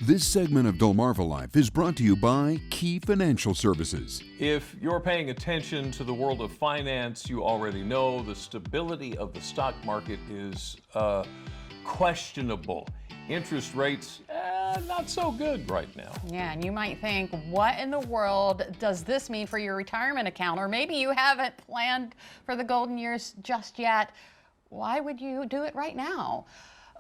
This segment of DelmarvaLife is brought to you by Key Financial Services. If you're paying attention to the world of finance, you already know the stability of the stock market is questionable. Interest rates, not so good right now. Yeah, and you might think, what in the world does this mean for your retirement account? Or maybe you haven't planned for the golden years just yet. Why would you do it right now?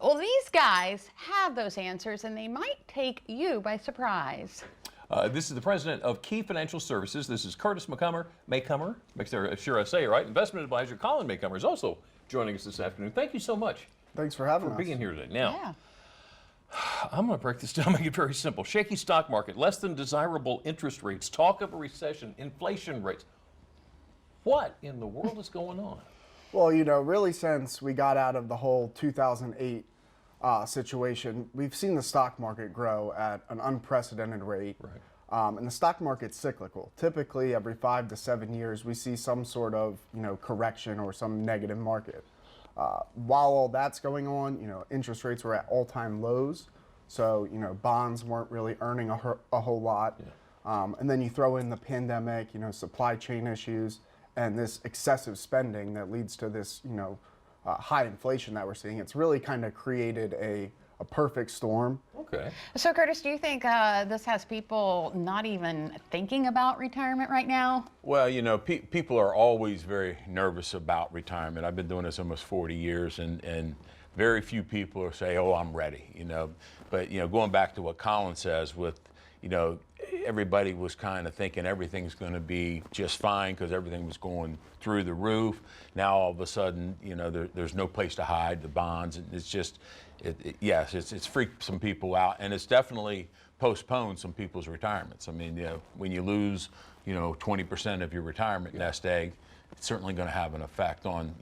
Well, these guys have those answers, and they might take you by surprise. This is the president of Key Financial Services. This is Curtis Maycomer, make sure I say it right. Investment advisor Colin Maycomer is also joining us this afternoon. Thank you so much. Thanks for having us. For being here today. Now, Yeah. I'm going to break this down, make it very simple. Shaky stock market, less than desirable interest rates, talk of a recession, inflation rates. What in the world is going on? Well, really since we got out of the whole 2008 situation, we've seen the stock market grow at an unprecedented rate. Right. And the stock market's cyclical. Typically, every 5 to 7 years, we see some sort of, correction or some negative market. While all that's going on, interest rates were at all-time lows. So, bonds weren't really earning a whole lot. Yeah. And then you throw in the pandemic, supply chain issues, and this excessive spending that leads to this, high inflation that we're seeing. It's really kind of created a perfect storm. Okay. So, Curtis, do you think this has people not even thinking about retirement right now? Well, people are always very nervous about retirement. I've been doing this almost 40 years, and very few people say, oh, I'm ready, But, going back to what Colin says with, everybody was kind of thinking everything's going to be just fine because everything was going through the roof. Now, all of a sudden, there's no place to hide the bonds. And it's just, yes, it's freaked some people out, and it's definitely postponed some people's retirements. I mean, when you lose, 20% of your retirement nest egg, it's certainly going to have an effect on,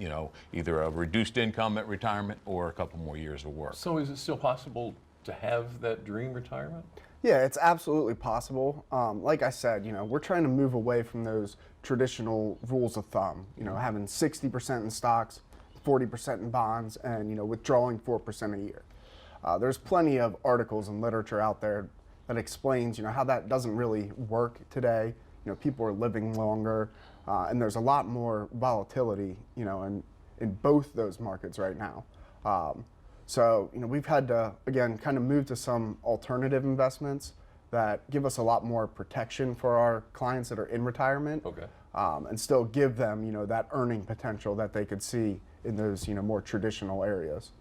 either a reduced income at retirement or a couple more years of work. So is it still possible to have that dream retirement? Yeah, it's absolutely possible. Like I said, we're trying to move away from those traditional rules of thumb, having 60% in stocks, 40% in bonds, and, withdrawing 4% a year. There's plenty of articles and literature out there that explains, how that doesn't really work today. People are living longer, and there's a lot more volatility, in both those markets right now. So, we've had to, again, kind of move to some alternative investments that give us a lot more protection for our clients that are in retirement. Okay. And still give them, that earning potential that they could see in those, more traditional areas.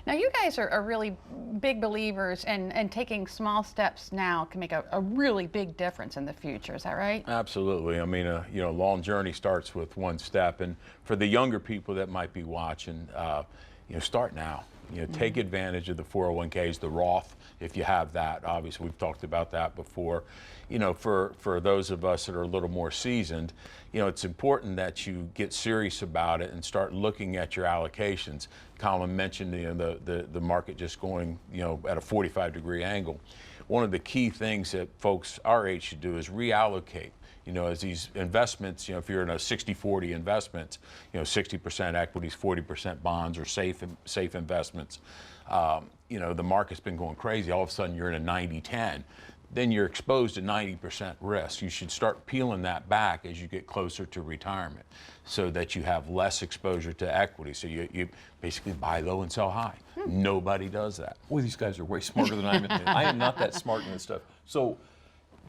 Now, you guys are really big believers, and taking small steps now can make a really big difference in the future. Is that right? Absolutely. I mean, a long journey starts with one step. And for the younger people that might be watching, start now. Take advantage of the 401ks, the Roth, if you have that. Obviously, we've talked about that before. For those of us that are a little more seasoned, it's important that you get serious about it and start looking at your allocations. Colin mentioned, the market just going, at a 45-degree angle. One of the key things that folks our age should do is reallocate. As these investments, if you're in a 60-40 investment, 60% equities, 40% bonds or safe investments, the market's been going crazy. All of a sudden you're in a 90-10. Then you're exposed to 90% risk. You should start peeling that back as you get closer to retirement so that you have less exposure to equity. So you basically buy low and sell high. Nobody does that. Well, these guys are way smarter than I am. I am not that smart in this stuff. So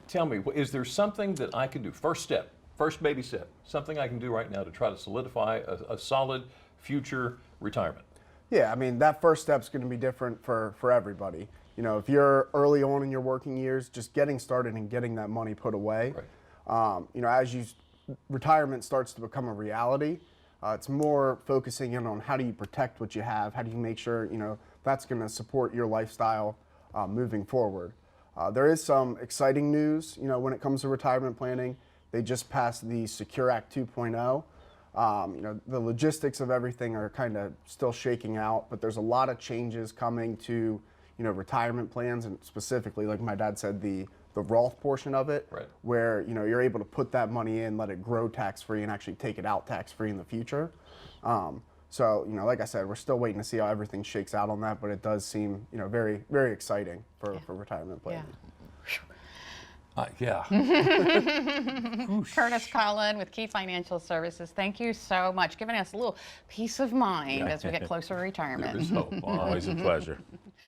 tell me, is there something that I can do? First step, first baby step, something I can do right now to try to solidify a solid future retirement? Yeah, I mean, that first step's going to be different for everybody. If you're early on in your working years, just getting started and getting that money put away. Right. As retirement starts to become a reality, it's more focusing in on how do you protect what you have, how do you make sure, that's going to support your lifestyle moving forward. There is some exciting news, when it comes to retirement planning. They just passed the Secure Act 2.0. The logistics of everything are kind of still shaking out, but there's a lot of changes coming to, retirement plans, and specifically, like my dad said, the Roth portion of it, right, where, you're able to put that money in, let it grow tax-free, and actually take it out tax-free in the future. So, you know, like I said, we're still waiting to see how everything shakes out on that, but it does seem, you know, very, very exciting for retirement planning. Yeah. Curtis Collin with Key Financial Services, thank you so much, giving us a little peace of mind as we get closer to retirement. There is hope. All right. Always a pleasure.